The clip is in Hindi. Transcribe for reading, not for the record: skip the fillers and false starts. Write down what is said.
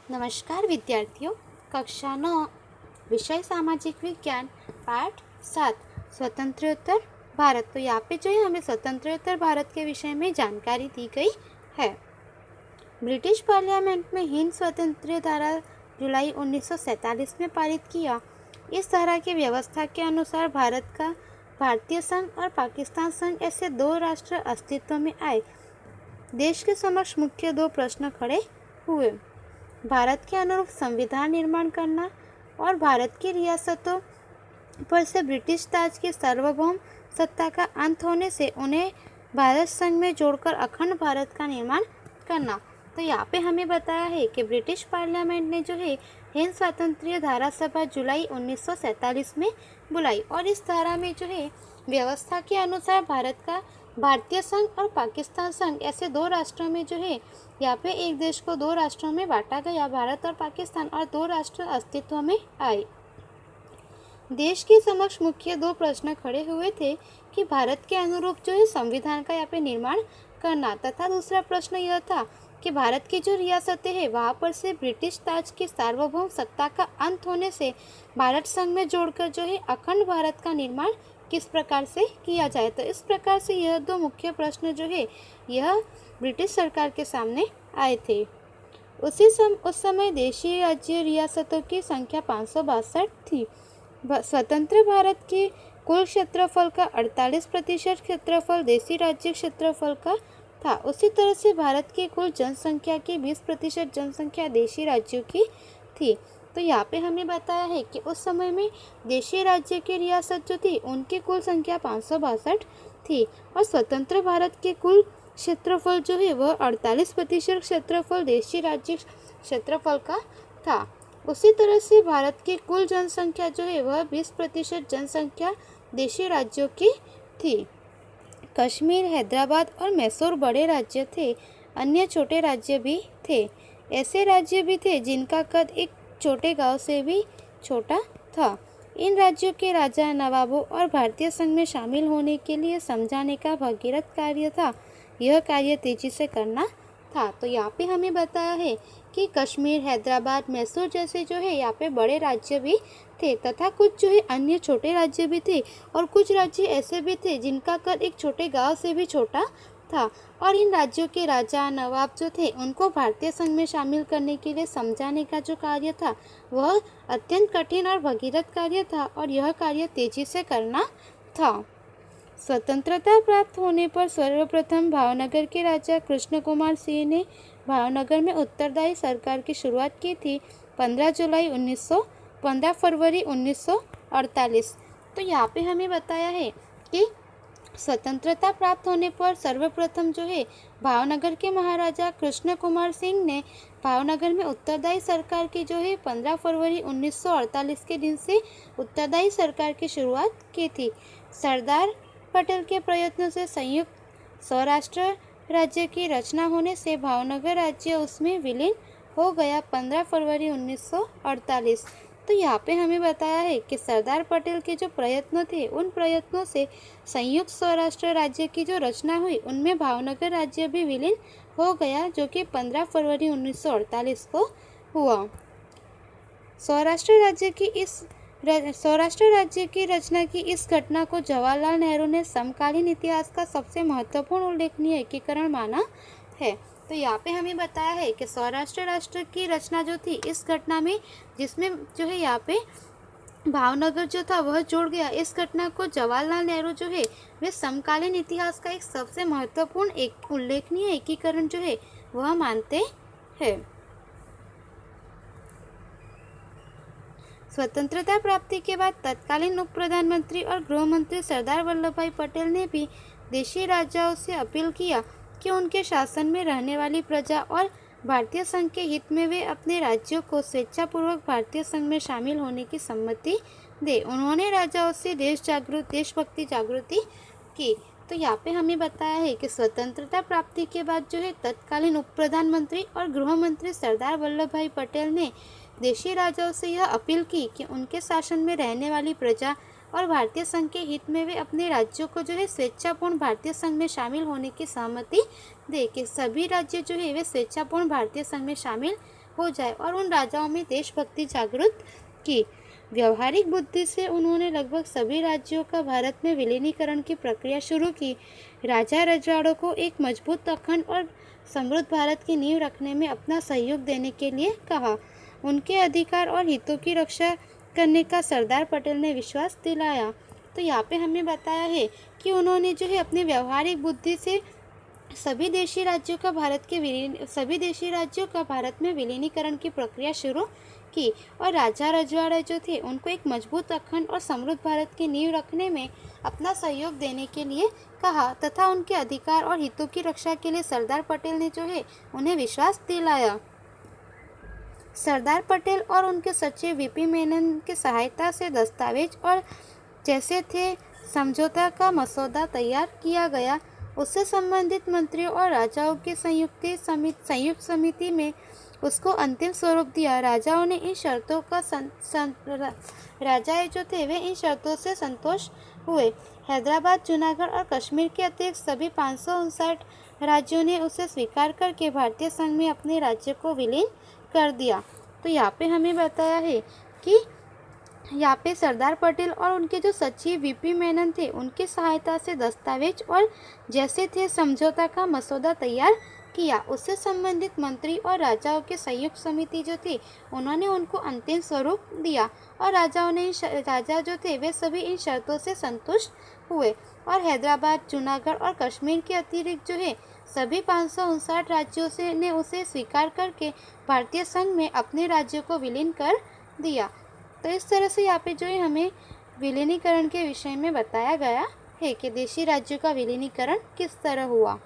नमस्कार विद्यार्थियों। कक्षा 9 विषय सामाजिक विज्ञान पाठ 7 स्वतंत्रोत्तर भारत। तो यहाँ पे जो है हमें स्वतंत्रोत्तर भारत के विषय में जानकारी दी गई है। ब्रिटिश पार्लियामेंट में हिंद स्वतंत्र धारा जुलाई 1947 में पारित किया। इस धारा की व्यवस्था के अनुसार भारत का भारतीय संघ और पाकिस्तान संघ ऐसे दो राष्ट्र अस्तित्व में आए। देश के समक्ष मुख्य दो प्रश्न खड़े हुए, भारत के अनुरूप संविधान निर्माण करना और भारत की रियासतों पर से ब्रिटिश ताज की सार्वभौम सत्ता का अंत होने से उन्हें भारत संघ में जोड़कर अखंड भारत का निर्माण करना। तो यहाँ पे हमें बताया है कि ब्रिटिश पार्लियामेंट ने जो है हिंद स्वातंत्र्य धारा सभा जुलाई 1947 में बुलाई और इस धारा में जो है व्यवस्था के अनुसार भारत का भारतीय संघ और पाकिस्तान संघ ऐसे दो राष्ट्रों में जो है यहाँ पे एक देश को दो राष्ट्रों में बांटा गया, भारत और पाकिस्तान, और दो राष्ट्र अस्तित्व में आए। देश के समक्ष मुख्य दो प्रश्न खड़े हुए थे कि भारत के अनुरूप जो है संविधान का यहाँ पे निर्माण करना तथा दूसरा प्रश्न यह था कि भारत की जो रियासतें हैं वहाँ पर से ब्रिटिश ताज की सार्वभौम सत्ता का अंत होने से भारत संघ में जोड़कर जो है अखंड भारत का निर्माण किस प्रकार से किया जाए। तो इस प्रकार से यह दो मुख्य प्रश्न जो है यह ब्रिटिश सरकार के सामने आए थे। उस समय देशी राज्य रियासतों की संख्या 562 थी। स्वतंत्र भारत के कुल क्षेत्रफल का 48% क्षेत्रफल देशी राज्य क्षेत्रफल का था। उसी तरह से भारत की कुल जनसंख्या की 20% जनसंख्या देशी राज्यों की थी। तो यहाँ पे हमें बताया है कि उस समय में देशी राज्य की रियासत जो थी उनकी कुल संख्या 562 थी और स्वतंत्र भारत के कुल क्षेत्रफल जो है वह 48% क्षेत्रफल देशी राज्य क्षेत्रफल का था। उसी तरह से भारत की कुल जनसंख्या जो है वह 20% जनसंख्या देशी राज्यों की थी। कश्मीर, हैदराबाद और मैसूर बड़े राज्य थे, अन्य छोटे राज्य भी थे। ऐसे राज्य भी थे जिनका कद एक छोटे गांव से भी छोटा था। इन राज्यों के राजा, नवाबों और भारतीय संघ में शामिल होने के लिए समझाने का भगीरथ कार्य था। यह कार्य तेजी से करना था। तो यहाँ पे हमें बताया है कि कश्मीर, हैदराबाद, मैसूर जैसे जो है यहाँ पे बड़े राज्य भी थे तथा कुछ जो है अन्य छोटे राज्य भी थे और कुछ राज्य ऐसे भी थे जिनका कद एक छोटे गांव से भी छोटा था। और इन राज्यों के राजा, नवाब जो थे उनको भारतीय संघ में शामिल करने के लिए समझाने का जो कार्य था वह अत्यंत कठिन और भगीरथ कार्य था और यह कार्य तेजी से करना था। स्वतंत्रता प्राप्त होने पर सर्वप्रथम भावनगर के राजा कृष्ण कुमार सिंह ने भावनगर में उत्तरदायी सरकार की शुरुआत की थी 15 फरवरी 1948। तो यहाँ पे हमें बताया है कि स्वतंत्रता प्राप्त होने पर सर्वप्रथम जो है भावनगर के महाराजा कृष्ण कुमार सिंह ने भावनगर में उत्तरदायी सरकार की जो है 15 फरवरी 1948 के दिन से उत्तरदायी सरकार की शुरुआत की थी। सरदार पटेल के प्रयत्नों से संयुक्त सौराष्ट्र राज्य की रचना होने से भावनगर राज्य उसमें विलीन हो गया 15 फरवरी 1948। तो यहाँ पे हमें बताया है कि सरदार पटेल के जो प्रयत्न थे उन प्रयत्नों से संयुक्त सौराष्ट्र राज्य की जो रचना हुई उनमें भावनगर राज्य भी विलीन हो गया जो कि 15 फरवरी 1948 को हुआ। सौराष्ट्र राज्य की रचना की इस घटना को जवाहरलाल नेहरू ने समकालीन इतिहास का सबसे महत्वपूर्ण उल्लेखनीय एकीकरण माना है। तो यहाँ पे हमें बताया है कि सौराष्ट्र राष्ट्र की रचना जो थी इस घटना में जिसमें जो है यहाँ पे भावनगर जो था वह जोड़ गया, इस घटना को जवाहरलाल नेहरू जो है वे समकालीन इतिहास का एक सबसे महत्वपूर्ण एक उल्लेखनीय एकीकरण जो है वह मानते हैं। स्वतंत्रता प्राप्ति के बाद तत्कालीन उप प्रधानमंत्री और गृह मंत्री सरदार वल्लभ भाई पटेल ने भी देशी राजाओं से अपील किया कि उनके शासन में रहने वाली प्रजा और भारतीय संघ के हित में वे अपने राज्यों को स्वेच्छापूर्वक भारतीय संघ में शामिल होने की सम्मति दे। उन्होंने राजाओं से देशभक्ति जागृति की। तो यहाँ पे हमें बताया है कि स्वतंत्रता प्राप्ति के बाद जो है तत्कालीन उप प्रधानमंत्री और गृह मंत्री सरदार वल्लभ भाई पटेल ने देशी राजाओं से यह अपील की कि उनके शासन में रहने वाली प्रजा और भारतीय संघ के हित में वे अपने राज्यों को जो है स्वेच्छापूर्ण भारतीय संघ में शामिल होने की सहमति दे कि सभी राज्य जो है वे स्वेच्छापूर्ण भारतीय संघ में शामिल हो जाए और उन राजाओं में देशभक्ति जागृत की। व्यवहारिक बुद्धि से उन्होंने लगभग सभी राज्यों का भारत में विलीनीकरण की प्रक्रिया शुरू की। राजा रजवाड़ों को एक मजबूत, अखंड और समृद्ध भारत की नींव रखने में अपना सहयोग देने के लिए कहा। उनके अधिकार और हितों की रक्षा करने का सरदार पटेल ने विश्वास दिलाया। तो यहाँ पे हमें बताया है कि उन्होंने जो है अपनी व्यवहारिक बुद्धि से सभी देशी राज्यों का भारत में विलीनीकरण की प्रक्रिया शुरू की और राजा रजवाड़े जो थे उनको एक मजबूत, अखंड और समृद्ध भारत की नींव रखने में अपना सहयोग देने के लिए कहा तथा उनके अधिकार और हितों की रक्षा के लिए सरदार पटेल ने जो है उन्हें विश्वास दिलाया। सरदार पटेल और उनके सचिव वीपी मेनन की सहायता से दस्तावेज और जैसे थे समझौता का मसौदा तैयार किया गया। उससे संबंधित मंत्रियों और राजाओं की संयुक्त समिति में उसको अंतिम स्वरूप दिया। राजाओं ने इन शर्तों का राजाएं जो थे वे इन शर्तों से संतोष हुए। हैदराबाद, जूनागढ़ और कश्मीर के अतिरिक्त सभी 559 राज्यों ने उसे स्वीकार करके भारतीय संघ में अपने राज्य को विलीन कर दिया। तो यहाँ पे हमें बताया है कि यहाँ पे सरदार पटेल और उनके जो सचिव वीपी मेनन थे उनकी सहायता से दस्तावेज और जैसे थे समझौता का मसौदा तैयार किया। उससे संबंधित मंत्री और राजाओं की संयुक्त समिति जो थी उन्होंने उनको अंतिम स्वरूप दिया और राजा जो थे वे सभी इन शर्तों से संतुष्ट हुए और हैदराबाद, जूनागढ़ और कश्मीर के अतिरिक्त जो है सभी 559 राज्यों से ने उसे स्वीकार करके भारतीय संघ में अपने राज्यों को विलीन कर दिया। तो इस तरह से यहाँ पे जो है हमें विलीनीकरण के विषय में बताया गया है कि देशी राज्यों का विलीनीकरण किस तरह हुआ।